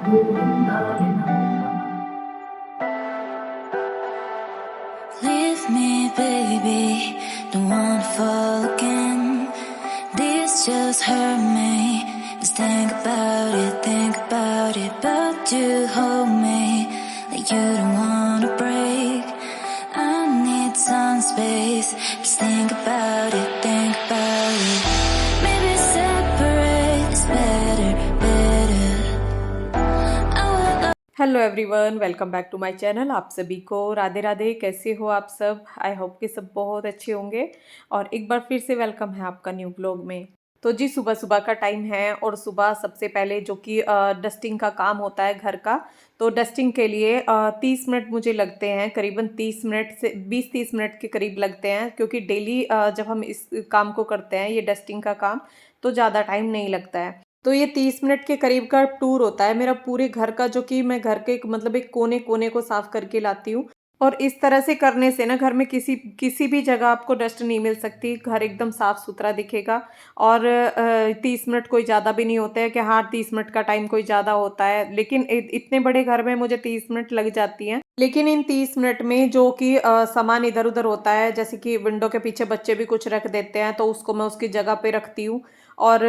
Leave me, baby, don't wanna fall again. This just hurt me. Just think about it. But you hold me like you don't wanna break. I need some space. Just think about it. Maybe separate is better. Hello everyone, welcome back to my channel. आप सभी को राधे राधे। कैसे हो आप सब? I hope कि सब बहुत अच्छे होंगे और एक बार फिर से वेलकम है आपका न्यू ब्लॉग में। तो जी सुबह सुबह का टाइम है और सुबह सबसे पहले जो कि डस्टिंग का काम होता है घर का, तो डस्टिंग के लिए 30 मिनट मुझे लगते हैं, करीबन 30 मिनट से 20-30 मिनट के करीब लगते हैं, क्योंकि डेली जब हम इस काम को करते हैं, ये डस्टिंग का काम, तो ज़्यादा टाइम नहीं लगता है। तो ये 30 मिनट के करीब का टूर होता है मेरा पूरे घर का, जो कि मैं घर के मतलब एक कोने कोने को साफ करके लाती हूँ। और इस तरह से करने से ना घर में किसी किसी भी जगह आपको डस्ट नहीं मिल सकती, घर एकदम साफ सुथरा दिखेगा। और 30 मिनट कोई ज़्यादा भी नहीं होते हैं कि हाँ 30 मिनट का टाइम कोई ज़्यादा होता है, लेकिन इतने बड़े घर में मुझे 30 मिनट लग जाती हैं। लेकिन इन 30 मिनट में जो कि सामान इधर उधर होता है, जैसे कि विंडो के पीछे बच्चे भी कुछ रख देते हैं, तो उसको मैं उसकी जगह पे रखती हूँ। और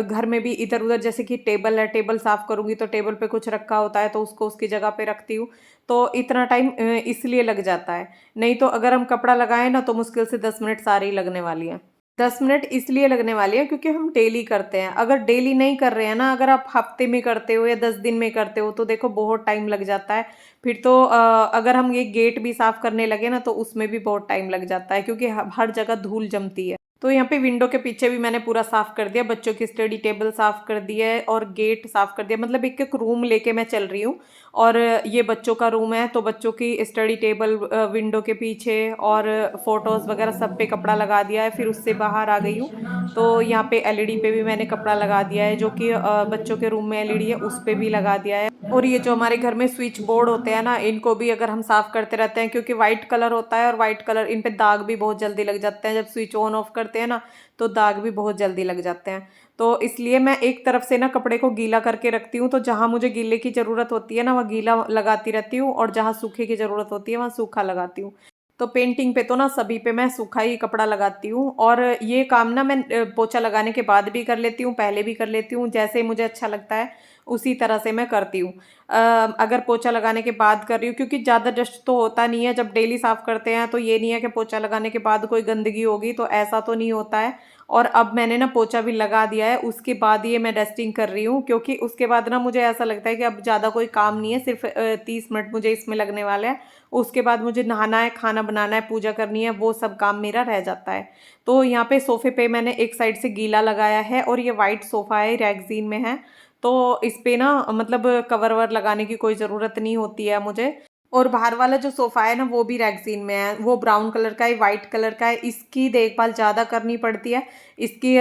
घर में भी इधर उधर, जैसे कि टेबल है, टेबल साफ करूंगी तो टेबल पे कुछ रखा होता है तो उसको उसकी जगह पे रखती हूँ। तो इतना टाइम इसलिए लग जाता है। नहीं तो अगर हम कपड़ा लगाएं ना तो मुश्किल से 10 मिनट सारे ही लगने वाली हैं। 10 मिनट इसलिए लगने वाली है क्योंकि हम डेली करते हैं। अगर डेली नहीं कर रहे हैं ना, अगर आप हफ्ते में करते हो या 10 दिन में करते हो, तो देखो बहुत टाइम लग जाता है। फिर तो अगर हम ये गेट भी साफ करने लगे ना तो उसमें भी बहुत टाइम लग जाता है, क्योंकि हर जगह धूल जमती है। तो यहाँ पे विंडो के पीछे भी मैंने पूरा साफ कर दिया, बच्चों की स्टडी टेबल साफ कर दी है और गेट साफ कर दिया। मतलब एक एक रूम लेके मैं चल रही हूँ। और ये बच्चों का रूम है, तो बच्चों की स्टडी टेबल विंडो के पीछे और फोटोज वगैरह सब पे कपड़ा लगा दिया है। फिर उससे बाहर आ गई हूँ, तो यहाँ पे एलईडी पे भी मैंने कपड़ा लगा दिया है, जो कि बच्चों के रूम में एलईडी है उस पे भी लगा दिया है। और ये जो हमारे घर में स्विच बोर्ड होते हैं ना, इनको भी अगर हम साफ करते रहते हैं, क्योंकि व्हाइट कलर होता है और व्हाइट कलर इन पे दाग भी बहुत जल्दी लग जाते हैं। जब स्विच ऑन ऑफ करते हैं ना तो दाग भी बहुत जल्दी लग जाते हैं। तो इसलिए मैं एक तरफ से ना कपड़े को गीला करके रखती हूँ, तो जहां मुझे गीले की जरूरत होती है ना वहाँ गीला लगाती रहती हूँ, और जहां सूखे की जरूरत होती है वहां सूखा लगाती हूँ। तो पेंटिंग पे तो ना सभी पे मैं सूखा ही कपड़ा लगाती हूँ। और ये काम ना मैं पोछा लगाने के बाद भी कर लेती हूँ, पहले भी कर लेती हूँ, जैसे मुझे अच्छा लगता है उसी तरह से मैं करती हूँ। अगर पोछा लगाने के बाद कर रही हूँ, क्योंकि ज़्यादा डस्ट तो होता नहीं है जब डेली साफ करते हैं, तो ये नहीं है कि पोछा लगाने के बाद कोई गंदगी होगी, तो ऐसा तो नहीं होता है। और अब मैंने ना पोछा भी लगा दिया है, उसके बाद ये मैं डस्टिंग कर रही हूँ, क्योंकि उसके बाद ना मुझे ऐसा लगता है कि अब ज़्यादा कोई काम नहीं है, सिर्फ 30 मिनट मुझे इसमें लगने वाले हैं। उसके बाद मुझे नहाना है, खाना बनाना है, पूजा करनी है, वो सब काम मेरा रह जाता है। तो यहाँ पे सोफे पे मैंने एक साइड से गीला लगाया है, और ये वाइट सोफा है, रैगजीन में है। तो इस पे ना मतलब कवर वर लगाने की कोई ज़रूरत नहीं होती है मुझे। और बाहर वाला जो सोफा है ना वो भी रैगजीन में है, वो ब्राउन कलर का है, वाइट कलर का है। इसकी देखभाल ज़्यादा करनी पड़ती है, इसकी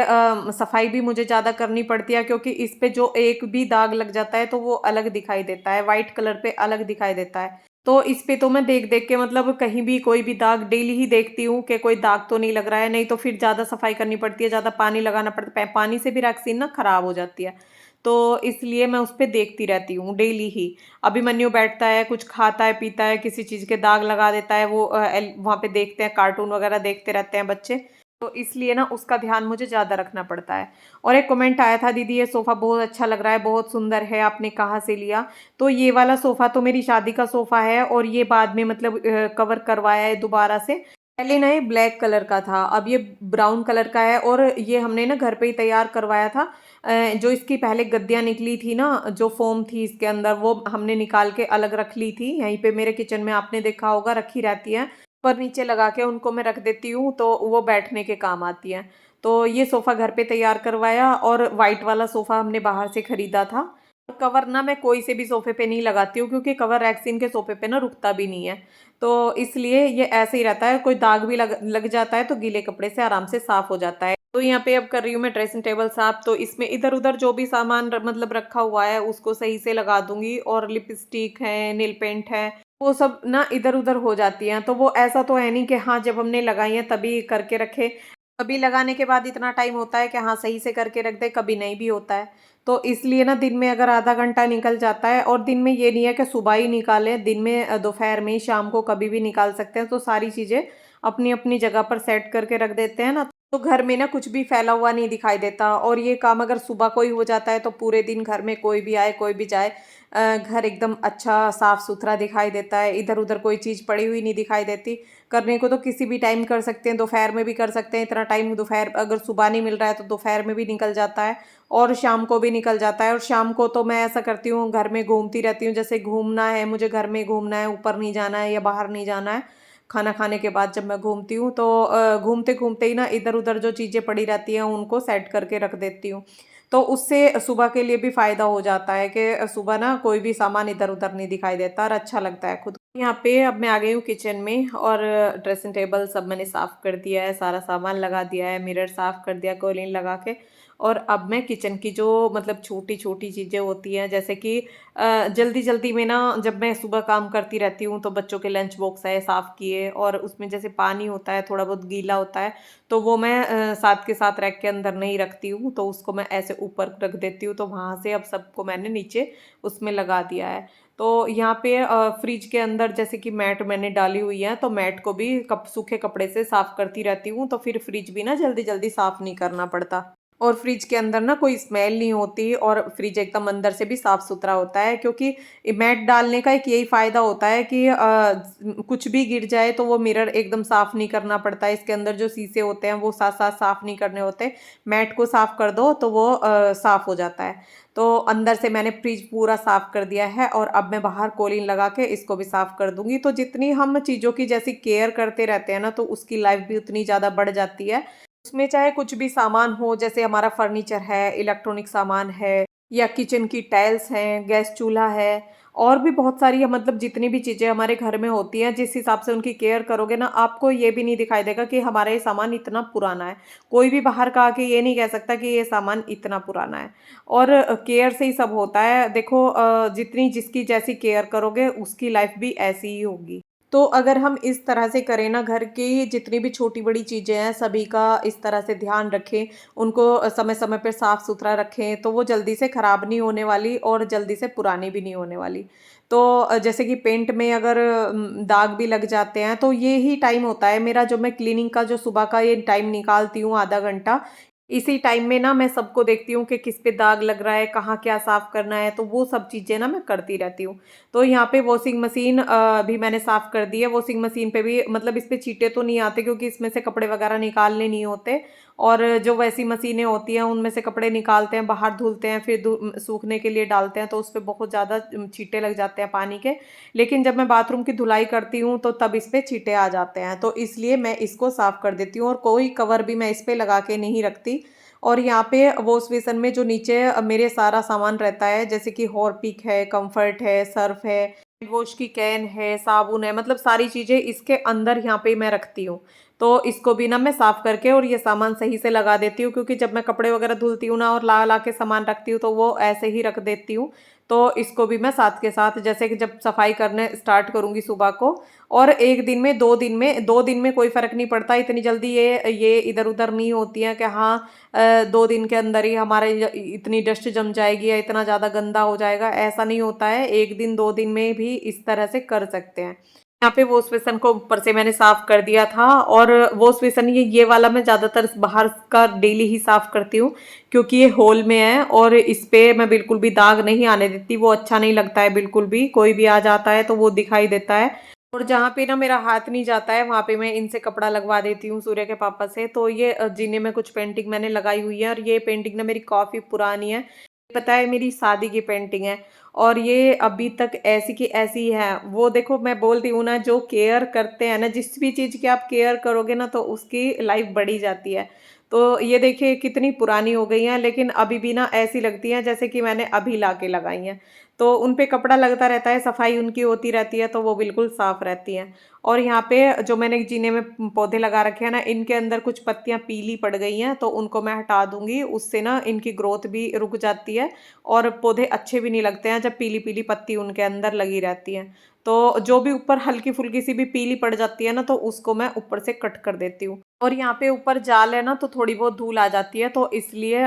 सफाई भी मुझे ज़्यादा करनी पड़ती है, क्योंकि इस पे जो एक भी दाग लग जाता है तो वो अलग दिखाई देता है, वाइट कलर पे अलग दिखाई देता है। तो इस पे तो मैं देख देख के मतलब कहीं भी कोई भी दाग डेली ही देखती हूँ कि कोई दाग तो नहीं लग रहा है, नहीं तो फिर ज़्यादा सफाई करनी पड़ती है, ज़्यादा पानी लगाना पड़ता है, पानी से भी रैक्सीन ना खराब हो जाती है। तो इसलिए मैं उस पे देखती रहती हूँ डेली ही। अभिमन्यु बैठता है, कुछ खाता है पीता है, किसी चीज़ के दाग लगा देता है, वो वहाँ पे देखते हैं, कार्टून वगैरह देखते रहते हैं बच्चे। तो इसलिए ना उसका ध्यान मुझे ज़्यादा रखना पड़ता है। और एक कमेंट आया था, दीदी ये सोफ़ा बहुत अच्छा लग रहा है, बहुत सुंदर है, आपने कहाँ से लिया? तो ये वाला सोफ़ा तो मेरी शादी का सोफ़ा है, और ये बाद में मतलब कवर करवाया है दोबारा से। पहले ना ये ब्लैक कलर का था, अब ये ब्राउन कलर का है, और ये हमने ना घर पे ही तैयार करवाया था। जो इसकी पहले गद्दियाँ निकली थी ना, जो फोम थी इसके अंदर, वो हमने निकाल के अलग रख ली थी। यहीं पे मेरे किचन में आपने देखा होगा रखी रहती है, पर नीचे लगा के उनको मैं रख देती हूँ, तो वो बैठने के काम आती है। तो ये सोफ़ा घर पे तैयार करवाया, और वाइट वाला सोफ़ा हमने बाहर से खरीदा था। कवर ना मैं कोई से भी सोफे पे नहीं लगाती हूँ, क्योंकि कवर रैक्सीन के सोफे पे ना रुकता भी नहीं है। तो इसलिए ये ऐसे ही रहता है, कोई दाग भी लग जाता है तो गीले कपड़े से आराम से साफ हो जाता है। तो यहाँ पे अब कर रही हूँ मैं ड्रेसिंग टेबल साफ, तो इसमें इधर उधर जो भी सामान मतलब रखा हुआ है उसको सही से लगा दूंगी। और लिपस्टिक है, नील पेंट है, वो सब ना इधर उधर हो जाती हैं। तो वो ऐसा तो है नहीं कि हाँ जब हमने लगाई है तभी करके रखे। कभी लगाने के बाद इतना टाइम होता है कि हाँ सही से करके रख दे, कभी नहीं भी होता है। तो इसलिए ना दिन में अगर आधा घंटा निकल जाता है, और दिन में ये नहीं है कि सुबह ही निकालें, दिन में दोपहर में, शाम को कभी भी निकाल सकते हैं। तो सारी चीज़ें अपनी अपनी जगह पर सेट करके रख देते हैं ना, तो घर में ना कुछ भी फैला हुआ नहीं दिखाई देता। और ये काम अगर सुबह को ही हो जाता है तो पूरे दिन घर में कोई भी आए कोई भी जाए, घर एकदम अच्छा साफ सुथरा दिखाई देता है, इधर उधर कोई चीज़ पड़ी हुई नहीं दिखाई देती। करने को तो किसी भी टाइम कर सकते हैं, दोपहर में भी कर सकते हैं, इतना टाइम दोपहर अगर सुबह नहीं मिल रहा है तो दोपहर में भी निकल जाता है, और शाम को भी निकल जाता है। और शाम को तो मैं ऐसा करती हूँ, घर में घूमती रहती हूँ, जैसे घूमना है मुझे, घर में घूमना है, ऊपर नहीं जाना है या बाहर नहीं जाना है। खाना खाने के बाद जब मैं घूमती हूँ तो घूमते घूमते ही ना इधर उधर जो चीज़ें पड़ी रहती हैं उनको सेट करके रख देती हूँ। तो उससे सुबह के लिए भी फ़ायदा हो जाता है कि सुबह ना कोई भी सामान इधर उधर नहीं दिखाई देता और अच्छा लगता है खुद। यहाँ पे अब मैं आ गई हूँ किचन में, और ड्रेसिंग टेबल सब मैंने साफ़ कर दिया है, सारा सामान लगा दिया है, मिरर साफ़ कर दिया कोलिन लगा के। और अब मैं किचन की जो मतलब छोटी छोटी चीज़ें होती हैं, जैसे कि जल्दी जल्दी में ना, जब मैं सुबह काम करती रहती हूँ तो बच्चों के लंच बॉक्स है साफ़ किए, और उसमें जैसे पानी होता है थोड़ा बहुत गीला होता है, तो वो मैं साथ के साथ रैक के अंदर नहीं रखती हूँ, तो उसको मैं ऐसे ऊपर रख देती हूँ, तो वहाँ से अब सबको मैंने नीचे उसमें लगा दिया है। तो यहाँ पे फ्रिज के अंदर जैसे कि मैट मैंने डाली हुई है, तो मैट को भी सूखे कपड़े से साफ करती रहती हूँ, तो फिर फ्रिज भी ना जल्दी जल्दी साफ नहीं करना पड़ता। और फ्रिज के अंदर ना कोई स्मेल नहीं होती, और फ्रिज एकदम अंदर से भी साफ सुथरा होता है, क्योंकि मैट डालने का एक यही फायदा होता है कि कुछ भी गिर जाए तो वो मिरर एकदम साफ नहीं करना पड़ता है, इसके अंदर जो शीशे होते हैं वो साथ साथ साफ नहीं करने होते। मैट को साफ कर दो तो वो साफ हो जाता है। तो अंदर से मैंने फ्रिज पूरा साफ कर दिया है, और अब मैं बाहर कोलिन लगा के इसको भी साफ कर दूंगी। तो जितनी हम चीज़ों की जैसी केयर करते रहते हैं ना, तो उसकी लाइफ भी उतनी ज़्यादा बढ़ जाती है। उसमें चाहे कुछ भी सामान हो, जैसे हमारा फर्नीचर है, इलेक्ट्रॉनिक सामान है, या किचन की टाइल्स हैं, गैस चूल्हा है, और भी बहुत सारी मतलब जितनी भी चीज़ें हमारे घर में होती हैं, जिस हिसाब से उनकी केयर करोगे ना, आपको ये भी नहीं दिखाई देगा कि हमारा ये सामान इतना पुराना है। कोई भी बाहर का आके ये नहीं कह सकता कि ये सामान इतना पुराना है। और केयर से ही सब होता है। देखो जितनी जिसकी जैसी केयर करोगे उसकी लाइफ भी ऐसी ही होगी। तो अगर हम इस तरह से करें ना, घर की जितनी भी छोटी बड़ी चीज़ें हैं सभी का इस तरह से ध्यान रखें, उनको समय समय पर साफ़ सुथरा रखें, तो वो जल्दी से ख़राब नहीं होने वाली और जल्दी से पुरानी भी नहीं होने वाली। तो जैसे कि पेंट में अगर दाग भी लग जाते हैं, तो ये ही टाइम होता है मेरा, जो मैं क्लीनिंग का जो सुबह का ये टाइम निकालती हूँ आधा घंटा, इसी टाइम में ना मैं सबको देखती हूँ कि किस पे दाग लग रहा है, कहाँ क्या साफ़ करना है, तो वो सब चीज़ें ना मैं करती रहती हूँ। तो यहाँ पे वॉशिंग मशीन भी मैंने साफ़ कर दी है। वॉशिंग मशीन पे भी मतलब इस पे छींटे तो नहीं आते, क्योंकि इसमें से कपड़े वगैरह निकालने नहीं होते, और जो वैसी मशीनें होती हैं उनमें से कपड़े निकालते हैं, बाहर धुलते हैं, फिर सूखने के लिए डालते हैं, तो उस पे बहुत ज़्यादा छींटे लग जाते हैं पानी के। लेकिन जब मैं बाथरूम की धुलाई करती हूँ तो तब इस पे छींटे आ जाते हैं, तो इसलिए मैं इसको साफ़ कर देती हूँ, और कोई कवर भी मैं इस पे लगा के नहीं रखती। और यहाँ पे वॉश बेसिन में जो नीचे मेरे सारा सामान रहता है, जैसे कि हॉर्पिक है, कम्फर्ट है, सर्फ है, हैंड वॉश की कैन है, साबुन है, मतलब सारी चीज़ें इसके अंदर यहाँ पे मैं रखती हूँ। तो इसको भी ना मैं साफ़ करके और ये सामान सही से लगा देती हूँ, क्योंकि जब मैं कपड़े वगैरह धुलती हूँ ना और ला ला के सामान रखती हूँ तो वो ऐसे ही रख देती हूँ। तो इसको भी मैं साथ के साथ, जैसे कि जब सफाई करने स्टार्ट करूँगी सुबह को, और एक दिन में 2 दिन में कोई फ़र्क नहीं पड़ता, इतनी जल्दी ये इधर उधर नहीं होती हैं कि हाँ 2 दिन के अंदर ही हमारे इतनी डस्ट जम जाएगी या इतना ज़्यादा गंदा हो जाएगा, ऐसा नहीं होता है। एक दिन 2 दिन में भी इस तरह से कर सकते हैं। यहाँ पे वॉश बेसन को ऊपर से मैंने साफ कर दिया था, और वॉश बेसन ये वाला मैं ज़्यादातर बाहर का डेली ही साफ करती हूँ, क्योंकि ये होल में है और इस पे मैं बिल्कुल भी दाग नहीं आने देती, वो अच्छा नहीं लगता है बिल्कुल भी, कोई भी आ जाता है तो वो दिखाई देता है। और जहाँ पे ना मेरा हाथ नहीं जाता है वहाँ पे मैं इनसे कपड़ा लगवा देती हूँ, सूर्य के पापा से। तो ये जीने में कुछ पेंटिंग मैंने लगाई हुई है, और ये पेंटिंग ना मेरी काफ़ी पुरानी है, पता है मेरी शादी की पेंटिंग है, और ये अभी तक ऐसी की ऐसी ही है। वो देखो, मैं बोलती हूँ ना, जो केयर करते हैं ना, जिस भी चीज़ की आप केयर करोगे ना तो उसकी लाइफ बढ़ी जाती है। तो ये देखिए कितनी पुरानी हो गई हैं, लेकिन अभी भी ना ऐसी लगती हैं जैसे कि मैंने अभी ला के लगाई हैं। तो उन पे कपड़ा लगता रहता है, सफाई उनकी होती रहती है, तो वो बिल्कुल साफ रहती हैं। और यहाँ पे जो मैंने जीने में पौधे लगा रखे हैं ना, इनके अंदर कुछ पत्तियां पीली पड़ गई हैं, तो उनको मैं हटा दूंगी। उससे ना इनकी ग्रोथ भी रुक जाती है और पौधे अच्छे भी नहीं लगते हैं जब पीली पीली पत्ती उनके अंदर लगी रहती है। तो जो भी ऊपर हल्की फुल्की सी भी पीली पड़ जाती है ना, तो उसको मैं ऊपर से कट कर देती हूँ। और यहाँ पे ऊपर जाल है ना, तो थोड़ी बहुत धूल आ जाती है, तो इसलिए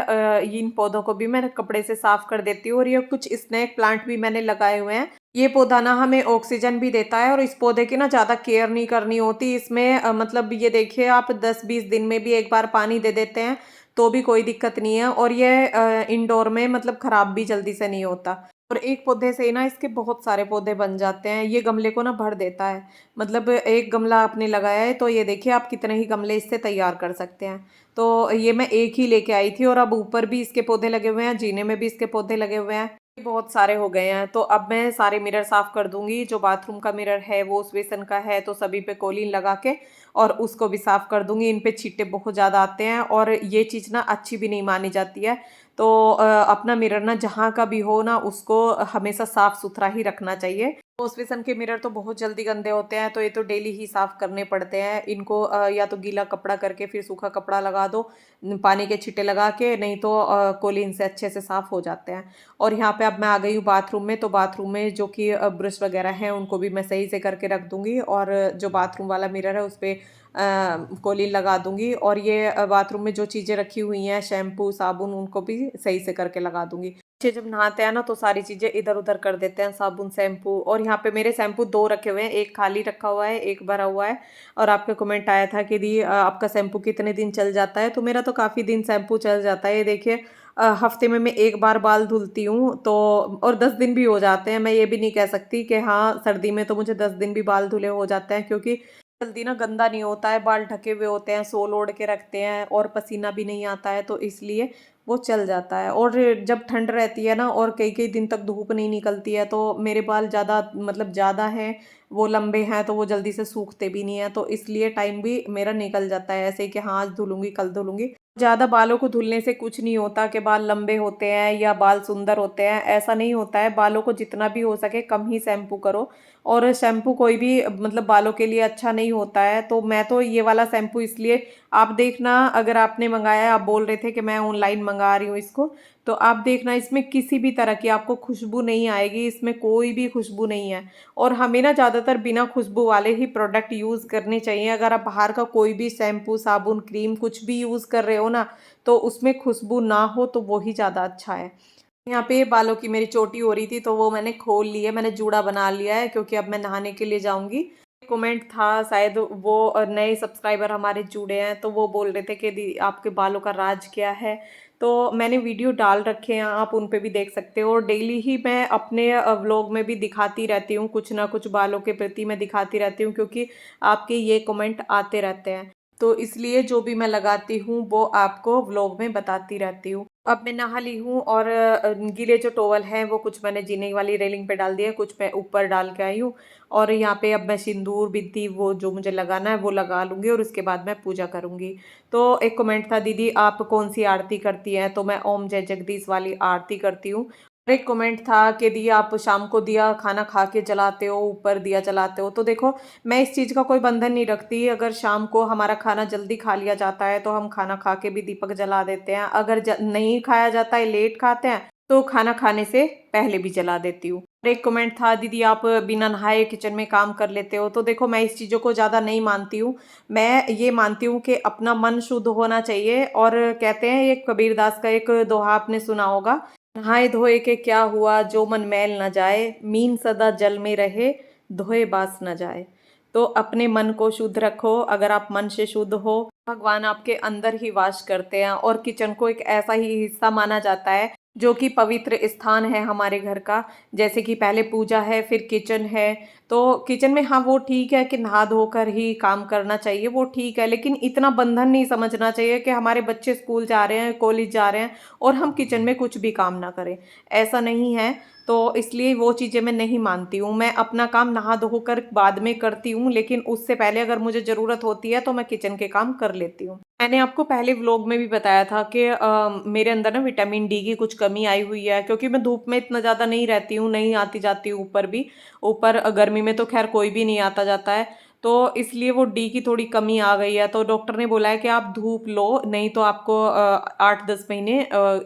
इन पौधों को भी मैं कपड़े से साफ कर देती हूँ। और ये कुछ स्नेक प्लांट भी मैंने लगाए हुए हैं। ये पौधा ना हमें ऑक्सीजन भी देता है और इस पौधे की ना ज़्यादा केयर नहीं करनी होती इसमें। मतलब ये देखिए आप 10-20 दिन में भी एक बार पानी दे देते हैं तो भी कोई दिक्कत नहीं है। और ये इंडोर में मतलब ख़राब भी जल्दी से नहीं होता। और एक पौधे से ही ना इसके बहुत सारे पौधे बन जाते हैं। ये गमले को ना भर देता है। मतलब एक गमला आपने लगाया है तो ये देखिए आप कितने ही गमले इससे तैयार कर सकते हैं। तो ये मैं एक ही लेके आई थी और अब ऊपर भी इसके पौधे लगे हुए हैं, जीने में भी इसके पौधे लगे हुए हैं। बहुत सारे हो गए हैं। तो अब मैं सारे मिरर साफ कर दूंगी। जो बाथरूम का मिरर है वो उस बेसन का है, तो सभी पे कोलिन लगा के और उसको भी साफ कर दूंगी। इन पे छींटे बहुत ज़्यादा आते हैं और ये चीज़ ना अच्छी भी नहीं मानी जाती है। तो अपना मिरर ना जहाँ का भी हो ना, उसको हमेशा साफ सुथरा ही रखना चाहिए। वॉश बेसन के मिरर तो बहुत जल्दी गंदे होते हैं, तो ये तो डेली ही साफ करने पड़ते हैं। इनको या तो गीला कपड़ा करके फिर सूखा कपड़ा लगा दो, पानी के छींटे लगा के, नहीं तो कोलिन से अच्छे से साफ हो जाते हैं। और यहाँ पे अब मैं आ गई हूँ बाथरूम में। तो बाथरूम में जो कि ब्रश वगैरह हैं उनको भी मैं सही से करके रख दूंगी और जो बाथरूम वाला मिरर है उस पर कोलिन लगा दूंगी। और ये बाथरूम में जो चीज़ें रखी हुई हैं, शैम्पू साबुन, उनको भी सही से करके लगा दूंगी। बच्चे जब नहाते हैं ना तो सारी चीज़ें इधर उधर कर देते हैं, साबुन शैम्पू। और यहाँ पे मेरे शैम्पू 2 रखे हुए हैं, एक खाली रखा हुआ है, एक भरा हुआ है। और आपका कमेंट आया था कि दी आपका शैम्पू कितने दिन चल जाता है। तो मेरा तो काफ़ी दिन शैम्पू चल जाता है। ये देखिए हफ्ते में मैं एक बार बाल धुलती हूँ तो, और 10 दिन भी हो जाते हैं। मैं ये भी नहीं कह सकती कि हाँ सर्दी में तो मुझे 10 दिन भी बाल धुले हो जाते हैं, क्योंकि जल्दी ना गंदा नहीं होता है, बाल ढके हुए होते हैं, सोल ओढ़ के रखते हैं और पसीना भी नहीं आता है, तो इसलिए वो चल जाता है। और जब ठंड रहती है ना और कई कई दिन तक धूप नहीं निकलती है, तो मेरे बाल ज़्यादा मतलब ज़्यादा हैं, वो लंबे हैं, तो वो जल्दी से सूखते भी नहीं है, तो इसलिए टाइम भी मेरा निकल जाता है ऐसे ही कि हाँ आज धुलूंगी कल धुलूंगी। ज़्यादा बालों को धुलने से कुछ नहीं होता कि बाल लंबे होते हैं या बाल सुंदर होते हैं, ऐसा नहीं होता है। बालों को जितना भी हो सके कम ही शैम्पू करो। और शैम्पू कोई भी मतलब बालों के लिए अच्छा नहीं होता है। तो मैं तो ये वाला शैम्पू इसलिए, आप देखना अगर आपने मंगाया है, आप बोल रहे थे कि मैं ऑनलाइन मंगा रही हूँ इसको, तो आप देखना इसमें किसी भी तरह की आपको खुशबू नहीं आएगी, इसमें कोई भी खुशबू नहीं है। और हमें ना ज़्यादातर बिना खुशबू वाले ही प्रोडक्ट यूज़ करने चाहिए। अगर आप बाहर का कोई भी शैम्पू साबुन क्रीम कुछ भी यूज़ कर रहे हो ना, तो उसमें खुशबू ना हो तो वो ही ज़्यादा अच्छा है। यहाँ पे बालों की मेरी चोटी हो रही थी तो वो मैंने खोल ली है, मैंने जूड़ा बना लिया है, क्योंकि अब मैं नहाने के लिए जाऊंगी। कमेंट था शायद वो नए सब्सक्राइबर हमारे जुड़े हैं, तो वो बोल रहे थे कि दी आपके बालों का राज क्या है। तो मैंने वीडियो डाल रखे हैं, आप उन पे भी देख सकते हो। और डेली ही मैं अपने व्लॉग में भी दिखाती रहती हूँ, कुछ ना कुछ बालों के प्रति मैं दिखाती रहती हूँ, क्योंकि आपके ये कमेंट आते रहते हैं। तो इसलिए जो भी मैं लगाती हूँ वो आपको व्लॉग में बताती रहती हूँ। अब मैं नहा ली हूँ और गीले जो टॉवल हैं वो कुछ मैंने जीने वाली रेलिंग पे डाल दिया, कुछ मैं ऊपर डाल के आई हूँ। और यहाँ पे अब मैं सिंदूर बिंदी वो जो मुझे लगाना है वो लगा लूँगी और उसके बाद मैं पूजा करूँगी। तो एक कमेंट था, दीदी आप कौन सी आरती करती हैं? तो मैं ओम जय जगदीश वाली आरती करती हूँ। और एक कमेंट था कि दी आप शाम को दिया खाना खा के जलाते हो, ऊपर दिया जलाते हो। तो देखो मैं इस चीज़ का कोई बंधन नहीं रखती। अगर शाम को हमारा खाना जल्दी खा लिया जाता है तो हम खाना खा के भी दीपक जला देते हैं। अगर नहीं खाया जाता है, लेट खाते हैं, तो खाना खाने से पहले भी जला देती हूँ। और एक कमेंट था, दीदी आप बिना नहाए किचन में काम कर लेते हो। तो देखो मैं इस चीज़ों को ज़्यादा नहीं मानती हूँ। मैं ये मानती हूँ कि अपना मन शुद्ध होना चाहिए। और कहते हैं, ये कबीरदास का एक दोहा आपने सुना होगा, नहाए धोए के क्या हुआ, जो मन मैल न जाए, मीन सदा जल में रहे, धोए बास न जाए। तो अपने मन को शुद्ध रखो। अगर आप मन से शुद्ध हो, भगवान आपके अंदर ही वास करते हैं। और किचन को एक ऐसा ही हिस्सा माना जाता है जो कि पवित्र स्थान है हमारे घर का। जैसे कि पहले पूजा है, फिर किचन है। तो किचन में हाँ वो ठीक है कि नहा धोकर ही काम करना चाहिए, वो ठीक है, लेकिन इतना बंधन नहीं समझना चाहिए कि हमारे बच्चे स्कूल जा रहे हैं, कॉलेज जा रहे हैं और हम किचन में कुछ भी काम ना करें, ऐसा नहीं है। तो इसलिए वो चीज़ें मैं नहीं मानती हूँ। मैं अपना काम नहा धोकर बाद में करती हूँ, लेकिन उससे पहले अगर मुझे ज़रूरत होती है तो मैं किचन के काम कर लेती हूँ। मैंने आपको पहले व्लॉग में भी बताया था कि मेरे अंदर ना विटामिन डी की कुछ कमी आई हुई है, क्योंकि मैं धूप में इतना ज़्यादा नहीं रहती हूँ, नहीं आती जाती हूँ ऊपर भी। ऊपर गर्मी में तो खैर कोई भी नहीं आता जाता है, तो इसलिए वो डी की थोड़ी कमी आ गई है। तो डॉक्टर ने बोला है कि आप धूप लो, नहीं तो आपको 8-10 महीने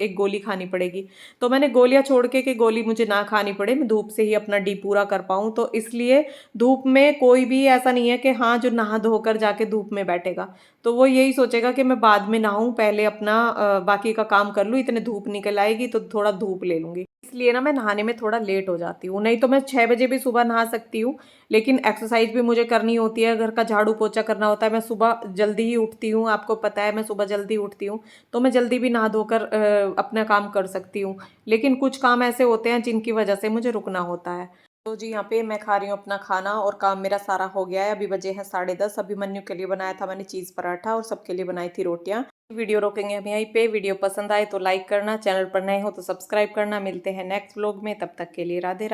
एक गोली खानी पड़ेगी। तो मैंने गोलियां छोड़ के कि गोली मुझे ना खानी पड़े, मैं धूप से ही अपना डी पूरा कर पाऊँ, तो इसलिए धूप में कोई भी ऐसा नहीं है कि हाँ जो नहा धोकर जाके धूप में बैठेगा, तो वो यही सोचेगा कि मैं बाद में नहाऊं, पहले अपना बाकी का काम कर लूँ, इतने धूप निकल आएगी तो थोड़ा धूप ले लूंगी। इसलिए ना मैं नहाने में थोड़ा लेट हो जाती हूँ, नहीं तो मैं 6 बजे भी सुबह नहा सकती हूँ, लेकिन एक्सरसाइज भी मुझे करनी होती है, घर का झाड़ू पोछा करना होता है। मैं सुबह जल्दी ही उठती हूँ, आपको पता है मैं सुबह जल्दी उठती हूँ, तो मैं जल्दी भी नहा धोकर अपना काम कर सकती हूँ। लेकिन कुछ काम ऐसे होते हैं जिनकी वजह से मुझे रुकना होता है। तो जी यहाँ पे मैं खा रही हूँ अपना खाना और काम मेरा सारा हो गया है। अभी बजे हैं 10:30। अभी मन्नू के लिए बनाया था मैंने चीज़ पराठा और सबके लिए बनाई थी रोटियाँ। वीडियो रोकेंगे हम यहीं पे। वीडियो पसंद आए तो लाइक करना, चैनल पर नए हो तो सब्सक्राइब करना। मिलते हैं नेक्स्ट व्लॉग में, तब तक के लिए राधे राधे।